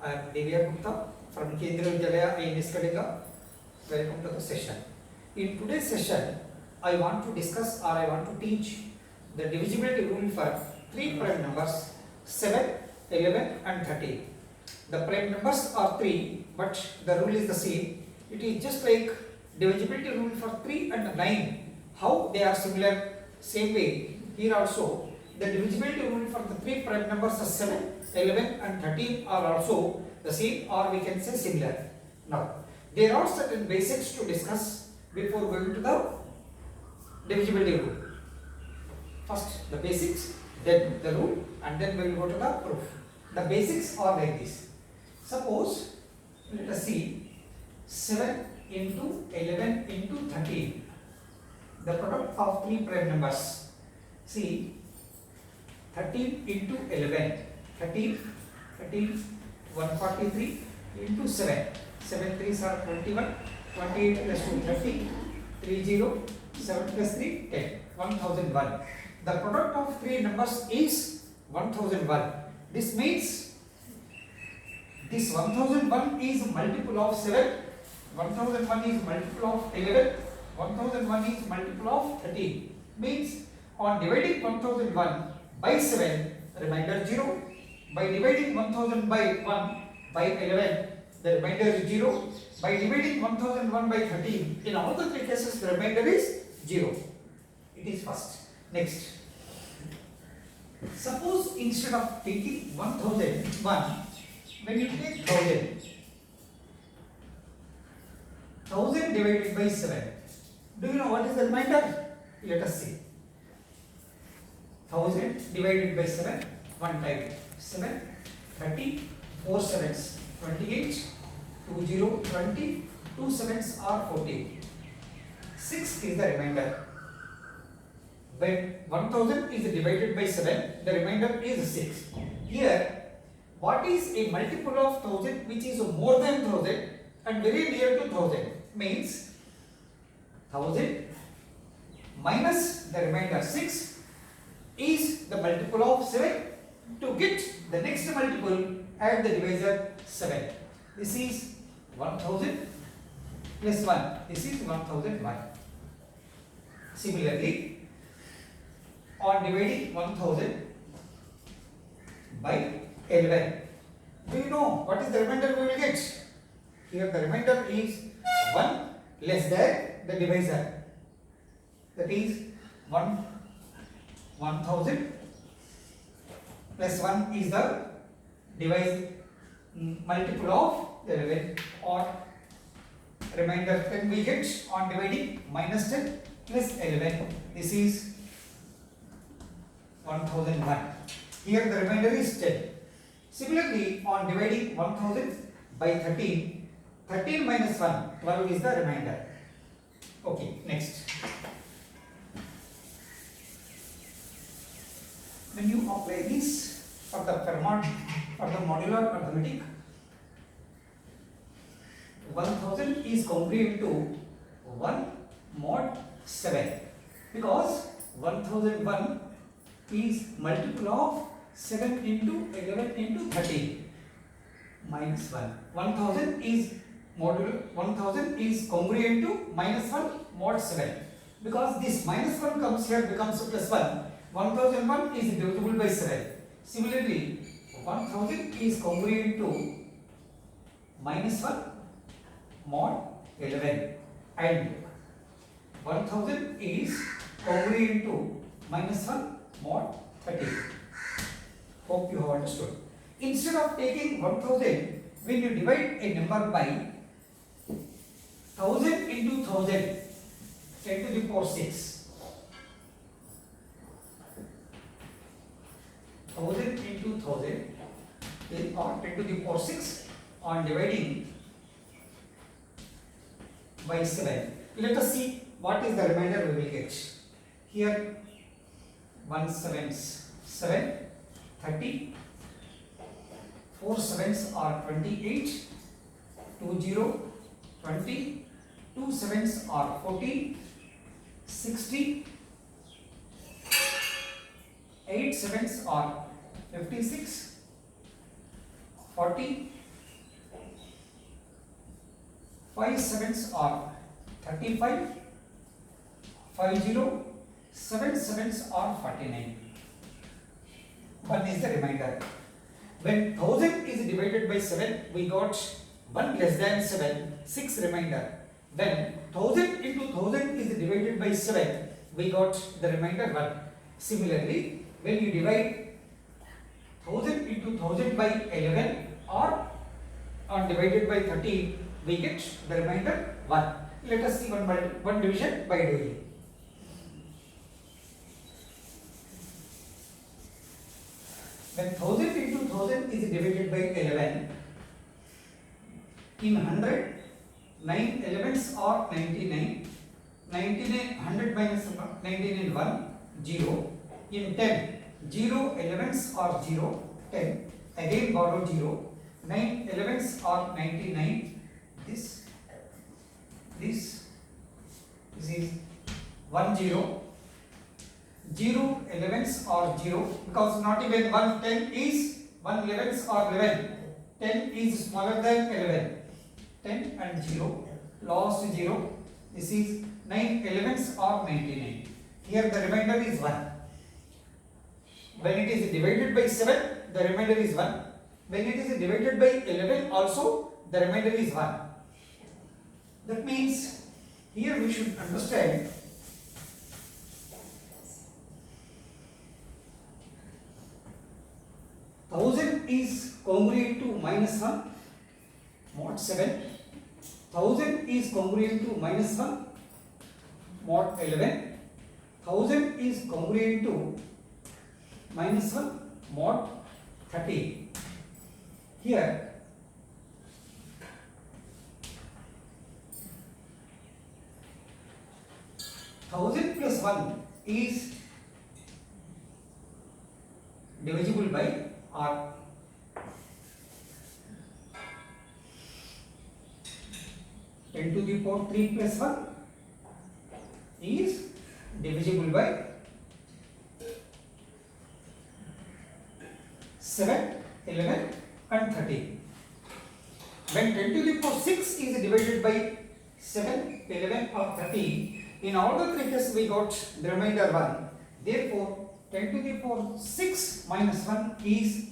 I am Divya Gupta from Kendriya Vidyalaya INS Kalinga. Welcome to the session. In today's session, I want to discuss or I want to teach the divisibility rule for three prime numbers 7, 11 and 13. The prime numbers are 3 but the rule is the same. It is just like divisibility rule for 3 and 9. How they are similar, same way here also the divisibility rule for the three prime numbers are 7, 11 and 13 are also the same, or we can say similar. Now there are certain basics to discuss before going to the divisibility rule. First the basics, then the rule, and then we will go to the proof. The basics are like this. Suppose let us see 7 into 11 into 13, the product of three prime numbers. See 13 into 11, 13, 143 into 7, 7 3s are 21, 28 plus 2 30, 30, 7 plus 3 10, 1001. The product of three numbers is 1001. This means this 1001 is multiple of 7, 1001 is multiple of 11, 1001 is multiple of 13. Means on dividing 1001 by 7, remainder 0. By dividing 1000 by 1 by 11, the remainder is 0. By dividing 1001 by 13, in all the three cases, the remainder is 0. It is first. Next, suppose instead of taking 1001, when you take 1000 divided by 7, do you know what is the remainder? Let us see. 1000 divided by 7, one time 7, 30, 4 sevens 28, 20, 20, 2 sevens are 40. 6 is the remainder. When 1000 is divided by 7, the remainder is 6. Here, what is a multiple of 1000 which is more than 1000 and very near to 1000? Means 1000 minus the remainder 6 is the multiple of 7. To get the next multiple, add the divisor 7. This is 1000 plus 1. This is 1001. Similarly, on dividing 1000 by 11, do you know what is the remainder we will get? Here the remainder is 1 less than the divisor. That is 1000 plus 1 is the multiple of 11, or remainder 10 we get on dividing minus 10 plus 11. This is 1001. Here the remainder is 10. Similarly, on dividing 1000 by 13, 13 minus 1, 12 is the remainder. Okay, next. When you apply this for the Fermat or the modular arithmetic, 1000 is congruent to 1 mod 7, because 1001 is multiple of 7 into 11 into 13 minus 1. 1000 is congruent to minus 1 mod 7, because this minus 1 comes here, becomes plus 1. 1001 is divisible by 7. Similarly, 1000 is congruent to minus 1 mod 11, and 1000 is congruent to minus 1 mod 13. Hope you have understood. Instead of taking 1000, when you divide a number by 1000 into 1000, 10 to the power 6. 1000 into 1000 is or 10 to the power 6 on dividing by 7. Let us see what is the remainder we will get. Here 1 sevens 7, 30, 4 sevens are 28, 20, 20, 2 sevens are 14, 60, 8 sevens are 56, 40, 5 sevens are 35, 50, 7 sevens are 49. 1 is the remainder. When 1000 is divided by 7, we got 1 less than 7, 6 remainder. When 1000 into 1000 is divided by 7, we got the remainder 1. Similarly, when you divide 1000 into 1000 by 11 or divided by 13, we get the remainder 1. Let us see one division by doing. When 1000 into 1000 is divided by 11, in 100, 9 11s are 99, 100 minus 99 1, 0. In 10, 0 11s are 0, 10, again borrow 0, 9 11s are 99, this is 1 0, 0 11s are 0, because not even 1 10 is 1 11s are 11, 10 is smaller than 11, 10 and 0, lost 0, this is 9 11s are 99, here the remainder is 1. When it is divided by 7, the remainder is 1. When it is divided by 11 also, the remainder is 1. That means here we should understand thousand is congruent to minus 1 mod 7, 1000 is congruent to minus 1 mod 11, 1000 is congruent to minus 1 mod 30. Here 1000 plus 1 is divisible by R. Ten to the power 3 plus 1 is divisible by 7, 11 and 13. When 10 to the power 6 is divided by 7, 11 or 13, in all the three cases we got the remainder 1. Therefore, 10 to the power 6 minus 1 is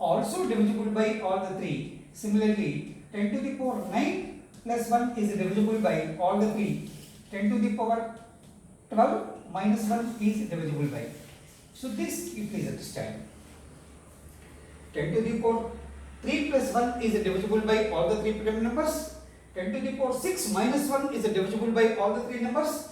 also divisible by all the three. Similarly, 10 to the power 9 plus 1 is divisible by all the three. 10 to the power 12 minus 1 is divisible by. So this you please understand. 10 to the power 3 plus 1 is divisible by all the three prime numbers. 10 to the power 6 minus 1 is divisible by all the three numbers.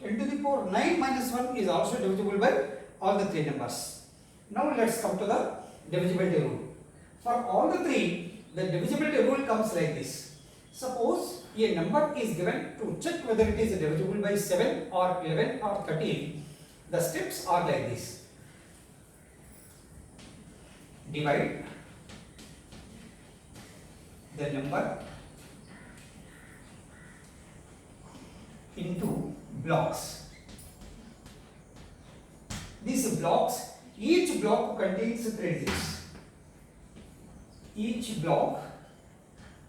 10 to the power 9 minus 1 is also divisible by all the three numbers. Now let's come to the divisibility rule. For all the three, the divisibility rule comes like this. Suppose a number is given to check whether it is divisible by 7 or 11 or 13. The steps are like this. Divide the number into blocks. These blocks, each block contains 3 digits. Each block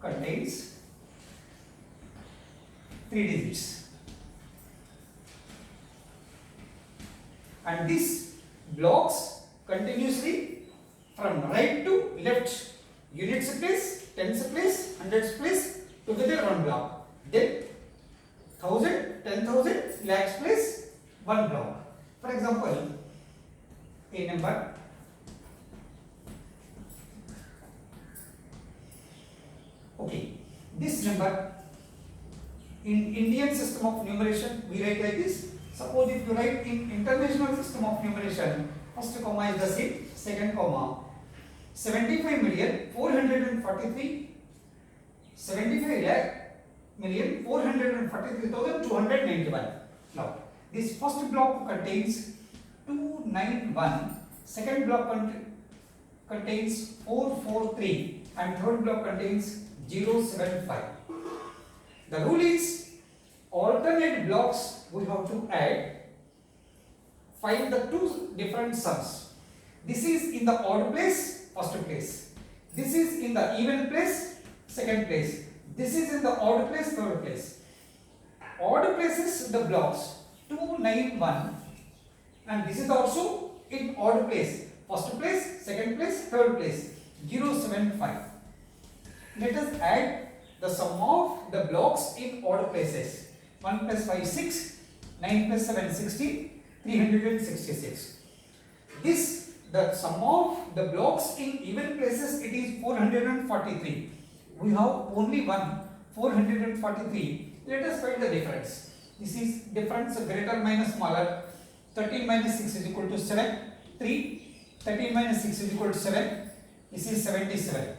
contains 3 digits. And these blocks continuously from right to left, units place, tens place, hundreds place, together one block. Then 1000, 10,000, lakhs place, one block. For example, a number okay, this number in Indian system of numeration we write like this. Suppose if you write in international system of numeration, first comma is the same, second comma 75,443,291. Now, this first block contains 291, second block contains 443, and third block contains 075. The rule is alternate blocks we have to add. Find the two different sums. This is in the odd place, first place. This is in the even place, second place. This is in the odd place, third place. Odd places the blocks 291, and this is also in odd place. First place, second place, third place 075. Let us add the sum of the blocks in odd places. 1 plus 5 6, 9 plus 7 16, 366. This the sum of the blocks in even places, it is 443. We have only one 443. Let us find the difference. This is difference greater minus smaller. 13 minus 6 is equal to 7. 3. 13 minus 6 is equal to 7. This is 77.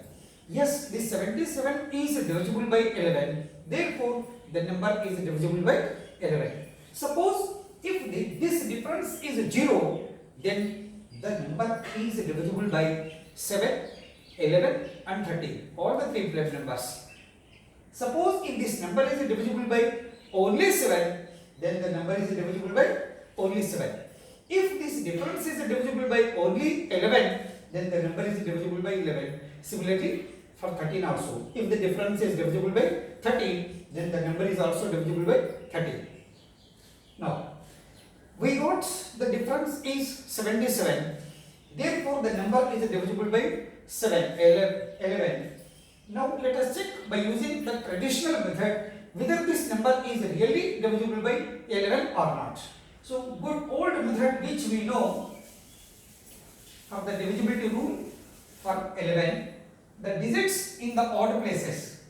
Yes, this 77 is divisible by 11. Therefore, the number is divisible by 11. Suppose if this difference is 0, then the number is divisible by 7, 11 and 13. All the three prime numbers. Suppose if this number is divisible by only 7, then the number is divisible by only 7. If this difference is divisible by only 11, then the number is divisible by 11. Similarly, for 13 also. If the difference is divisible by 13, then the number is also divisible by 13. Now, we got the difference is 77. Therefore, the number is divisible by 11. Now, let us check by using the traditional method whether this number is really divisible by 11 or not. So, good old method which we know for the divisibility rule for 11, the digits in the odd places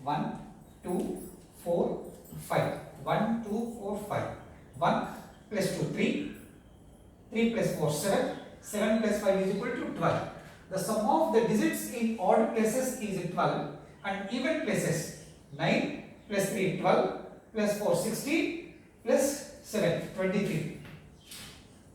1, 2, 4, 5. 1, 2, 4, 5. 1 plus 2, 3. 3 plus 4, 7. 7 plus 5 is equal to 12. The sum of the digits in odd places is 12, and even places 9 plus 3, 12 plus 4, 16 plus 7, 23.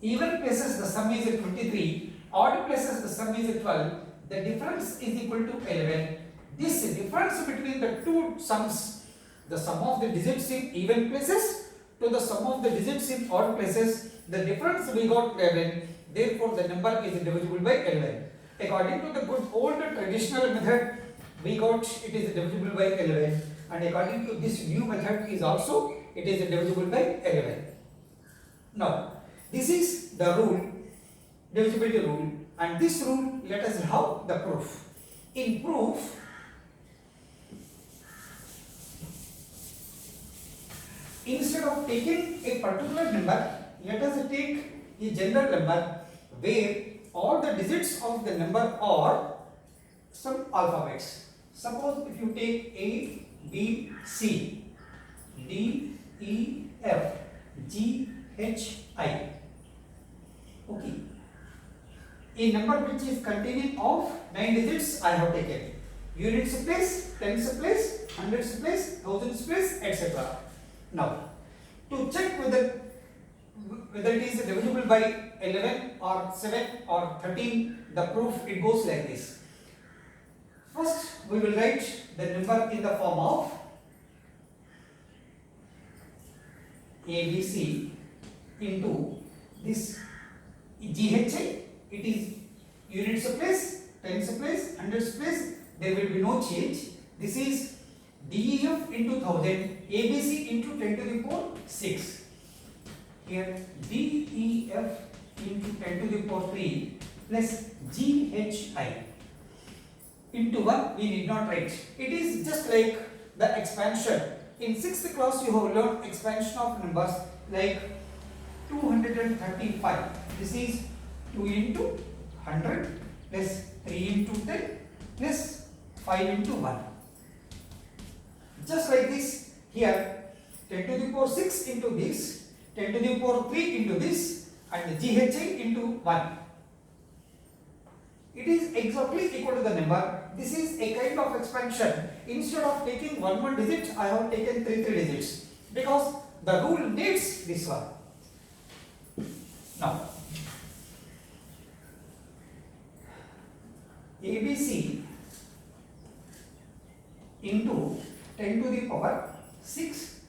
Even places the sum is 23, odd places the sum is 12. The difference is equal to 11. This difference between the two sums, the sum of the digits in even places to the sum of the digits in odd places, the difference we got 11. Therefore, the number is divisible by 11. According to the good old traditional method, we got it is divisible by 11, and according to this new method is also it is divisible by 11. Now, this is the rule, divisibility rule, and this rule let us have the proof. In proof, instead of taking a particular number, let us take a general number where all the digits of the number are some alphabets. Suppose if you take A, B, C, D, E, F, G, H, I. Okay. A number which is containing of 9 digits I have taken. Units place, tens place, hundreds place, thousands place, etc. Now, to check whether it is divisible by 11 or 7 or 13, the proof it goes like this. First, we will write the number in the form of ABC into this GHI. It is units of place, tens of place, hundreds of place. There will be no change. This is DEF into 1000, ABC into 10 to the power 6. Here DEF into 10 to the power 3 plus GHI into 1 we need not write. It is just like the expansion. In 6th class you have learned expansion of numbers like 235. This is 2 into 100 plus 3 into 10 plus 5 into 1. Just like this, here 10 to the power 6 into this, 10 to the power 3 into this, and GHI into 1. It is exactly equal to the number. This is a kind of expansion. Instead of taking one digit, I have taken three digits because the rule needs this one. Now, ABC into 10 to the power 6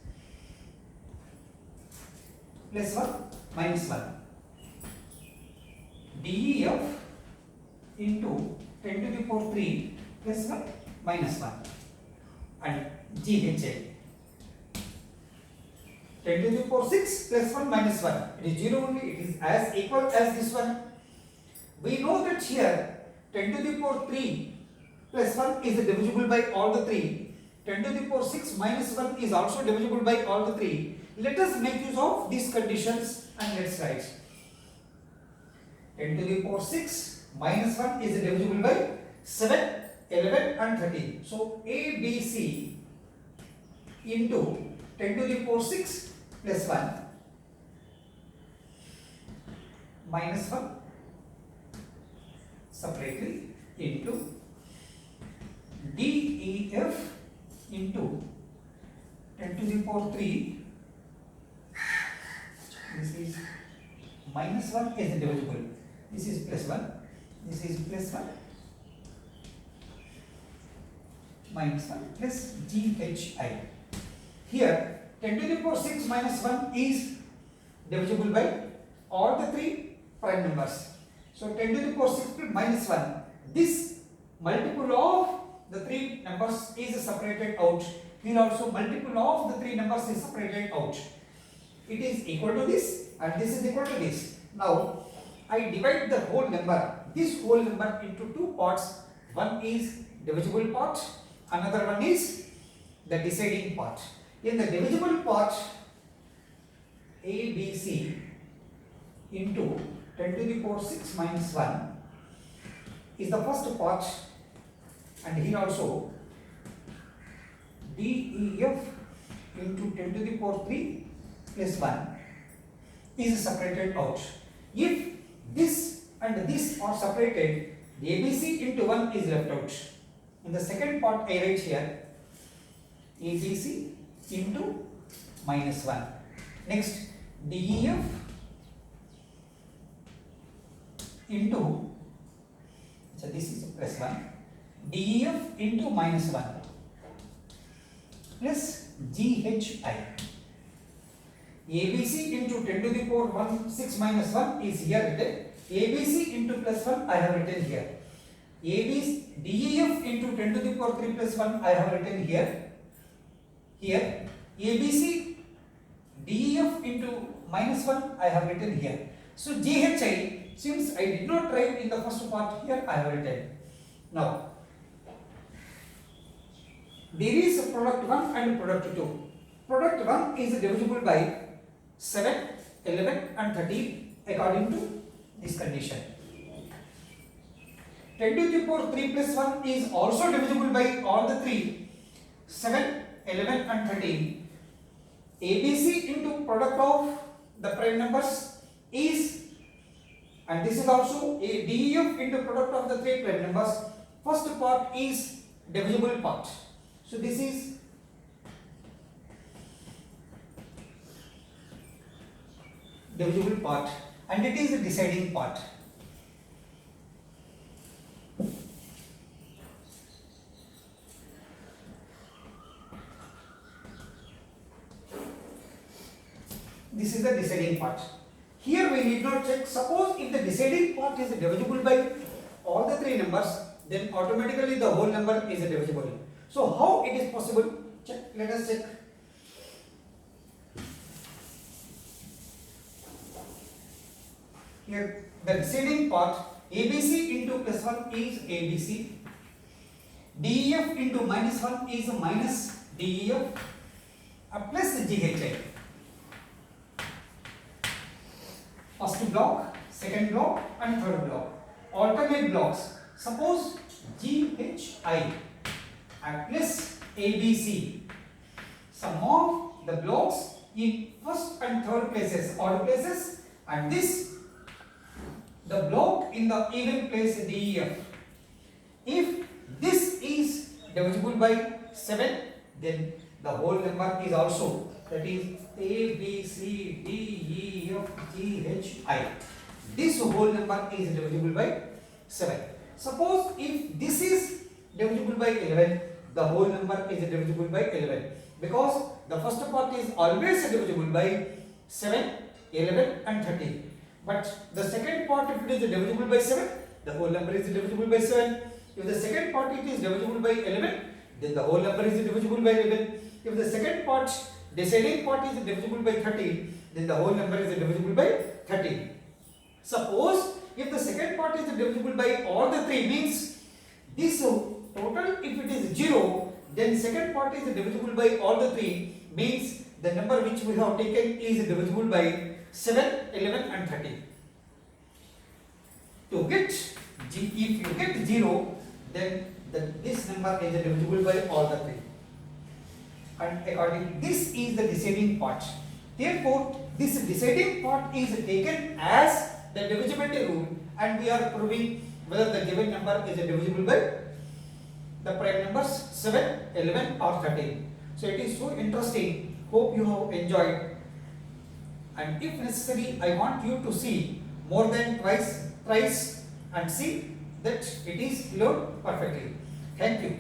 plus 1 minus 1. DEF into 10 to the power 3 plus 1 minus 1. and GHI. 10 to the power 6 plus 1 minus 1. It is 0 only. It is as equal as this one. We know that here 10 to the power 3 plus 1 is divisible by all the 3. 10 to the power 6 minus 1 is also divisible by all the 3. Let us make use of these conditions and let's write. 10 to the power 6 minus 1 is divisible by 7, 11 and 13. So ABC into 10 to the power 6 plus 1 minus 1 separately into DEF into 10 to the power 3. This is minus 1 is divisible. This is plus 1. This is plus 1 minus 1 plus GHI. Here 10 to the power 6 minus 1 is divisible by all the 3 prime numbers. So 10 to the power 6 minus 1, this multiple of the 3 numbers is separated out. Here also multiple of the 3 numbers is separated out. It is equal to this and this is equal to this. Now I divide the whole number, this whole number into 2 parts. One is divisible part, another one is the deciding part. In the divisible part, ABC into 10 to the power 6 minus 1 is the first part, and here also DEF into 10 to the power 3 plus 1 is separated out. If this and this are separated, the ABC into 1 is left out. In the second part I write here ABC into minus 1. Next DEF into, so this is plus 1, DEF into minus 1 plus GHI. ABC into 10 to the power 6 minus 1 is here written. ABC into plus 1 I have written here. DEF into 10 to the power 3 plus 1 I have written here. Here ABC DEF into minus 1 I have written here. So GHI, since I did not write in the first part, here I have written. Now there is product 1 and product 2. Product 1 is divisible by 7, 11 and 13 according to this condition. 10 to the power 3 plus 1 is also divisible by all the 3, 7, 11 and 13. ABC into product of the prime numbers is, and this is also a DEF into product of the 3 prime numbers. First part is divisible part. So this is divisible part and it is the deciding part. This is the deciding part. Here we need not check. Suppose if the deciding part is divisible by all the 3 numbers, then automatically the whole number is divisible. So how it is possible? Check. Let us check. Here the deciding part, ABC into plus 1 is ABC, DEF into minus 1 is minus DEF plus GHI. First block, second block and third block. Alternate blocks. Suppose GHI and plus ABC. Sum of the blocks in first and third places, odd places, and this the block in the even place DEF. If this is divisible by 7, then the whole number is also, that is A, B, C, D, E, F, G, H, I. This whole number is divisible by 7. Suppose if this is divisible by 11, the whole number is divisible by 11, because the first part is always divisible by 7, 11 and 13. But the second part, if it is divisible by 7, the whole number is divisible by 7. If the second part it is divisible by 11, then the whole number is divisible by 11. If the second part, deciding part is divisible by 13, then the whole number is divisible by 13. Suppose if the second part is divisible by all the three, means this total, if it is 0, then second part is divisible by all the three, means the number which we have taken is divisible by 7, 11 and 13. To get if you get 0, then this number is divisible by all the three. And according, this is the deciding part. Therefore, this deciding part is taken as the divisibility rule, and we are proving whether the given number is divisible by the prime numbers 7, 11 or 13. So it is so interesting. Hope you have enjoyed. And if necessary, I want you to see more than twice, thrice, and see that it is learned perfectly. Thank you.